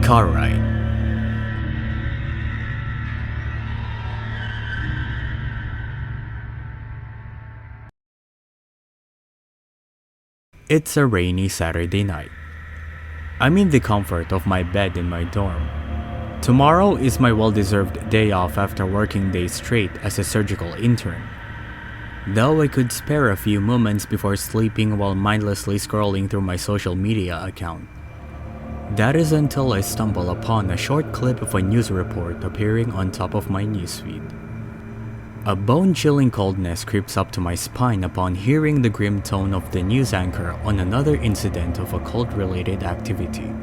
car ride. It's a rainy Saturday night. I'm in the comfort of my bed in my dorm. Tomorrow is my well-deserved day off after working days straight as a surgical intern. Though I could spare a few moments before sleeping while mindlessly scrolling through my social media account. That is until I stumble upon a short clip of a news report appearing on top of my newsfeed. A bone-chilling coldness creeps up to my spine upon hearing the grim tone of the news anchor on another incident of a cult-related activity.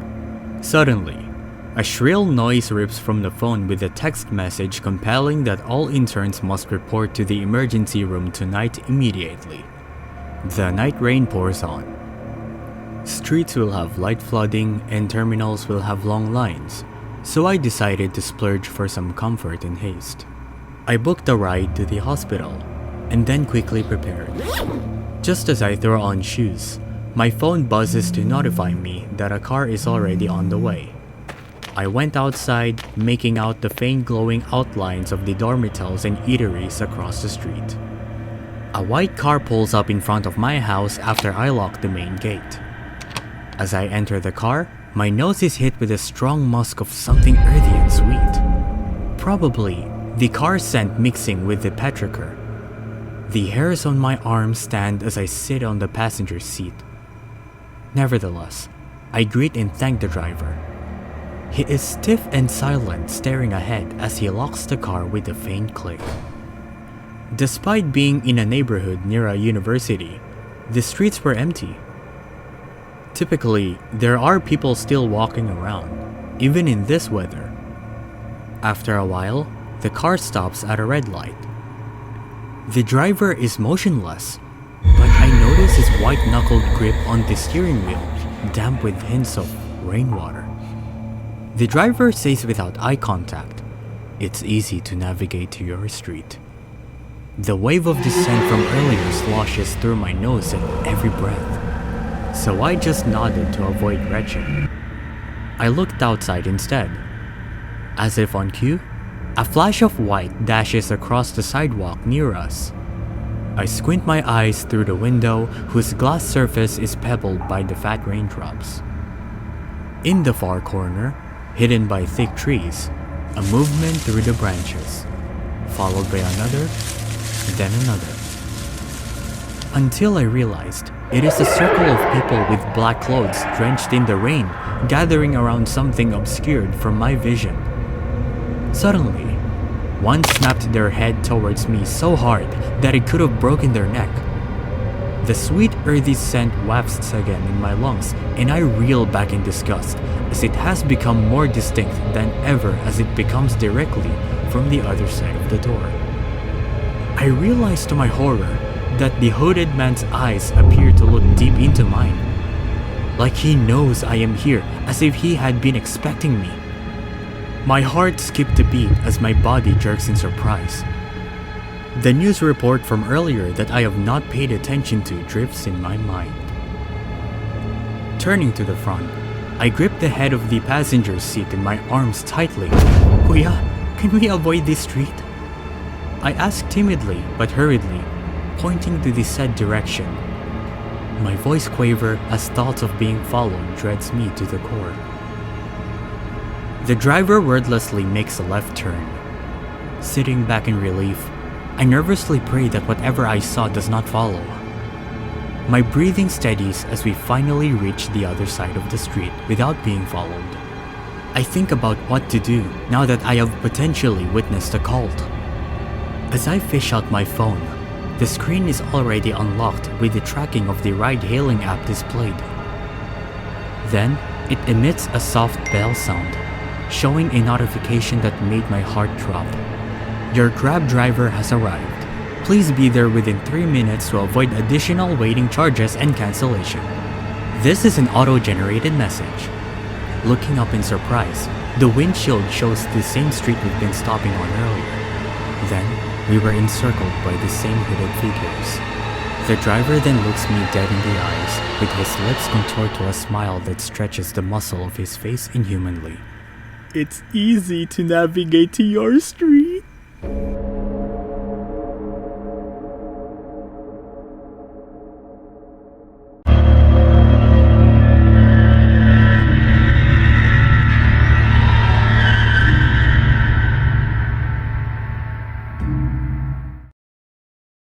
Suddenly, a shrill noise rips from the phone with a text message compelling that all interns must report to the emergency room tonight immediately. The night rain pours on. Streets will have light flooding and terminals will have long lines, so I decided to splurge for some comfort in haste. I booked a ride to the hospital, and then quickly prepared. Just as I throw on shoes, my phone buzzes to notify me that a car is already on the way. I went outside, making out the faint glowing outlines of the dormitels and eateries across the street. A white car pulls up in front of my house after I lock the main gate. As I enter the car, my nose is hit with a strong musk of something earthy and sweet. Probably the car scent mixing with the petrichor. The hairs on my arms stand as I sit on the passenger seat. Nevertheless, I greet and thank the driver. He is stiff and silent, staring ahead as he locks the car with a faint click. Despite being in a neighborhood near a university, the streets were empty. Typically, there are people still walking around, even in this weather. After a while, the car stops at a red light. The driver is motionless, but I notice his white-knuckled grip on the steering wheel, damp with hints of rainwater. The driver says without eye contact, "It's easy to navigate to your street." The wave of dissent from earlier sloshes through my nose at every breath, so I just nodded to avoid retching. I looked outside instead. As if on cue, a flash of white dashes across the sidewalk near us. I squint my eyes through the window, whose glass surface is pebbled by the fat raindrops. In the far corner, hidden by thick trees, a movement through the branches, followed by another, then another. Until I realized it is a circle of people with black clothes drenched in the rain, gathering around something obscured from my vision. Suddenly, one snapped their head towards me so hard that it could have broken their neck. The sweet earthy scent wafts again in my lungs, and I reel back in disgust as it has become more distinct than ever as it becomes directly from the other side of the door. I realize to my horror that the hooded man's eyes appear to look deep into mine, like he knows I am here, as if he had been expecting me. My heart skipped a beat as my body jerks in surprise. The news report from earlier that I have not paid attention to drifts in my mind. Turning to the front, I grip the head of the passenger seat in my arms tightly. "Kuya, can we avoid this street?" I ask timidly but hurriedly, pointing to the said direction. My voice quaver as thoughts of being followed dreads me to the core. The driver wordlessly makes a left turn. Sitting back in relief, I nervously pray that whatever I saw does not follow. My breathing steadies as we finally reach the other side of the street without being followed. I think about what to do now that I have potentially witnessed a cult. As I fish out my phone, the screen is already unlocked with the tracking of the ride-hailing app displayed. Then, it emits a soft bell sound, showing a notification that made my heart drop. "Your Grab driver has arrived. Please be there within 3 minutes to avoid additional waiting charges and cancellation." This is an auto-generated message. Looking up in surprise, the windshield shows the same street we've been stopping on earlier. Then, we were encircled by the same hooded figures. The driver then looks me dead in the eyes, with his lips contoured to a smile that stretches the muscle of his face inhumanly. it's easy to navigate to your street.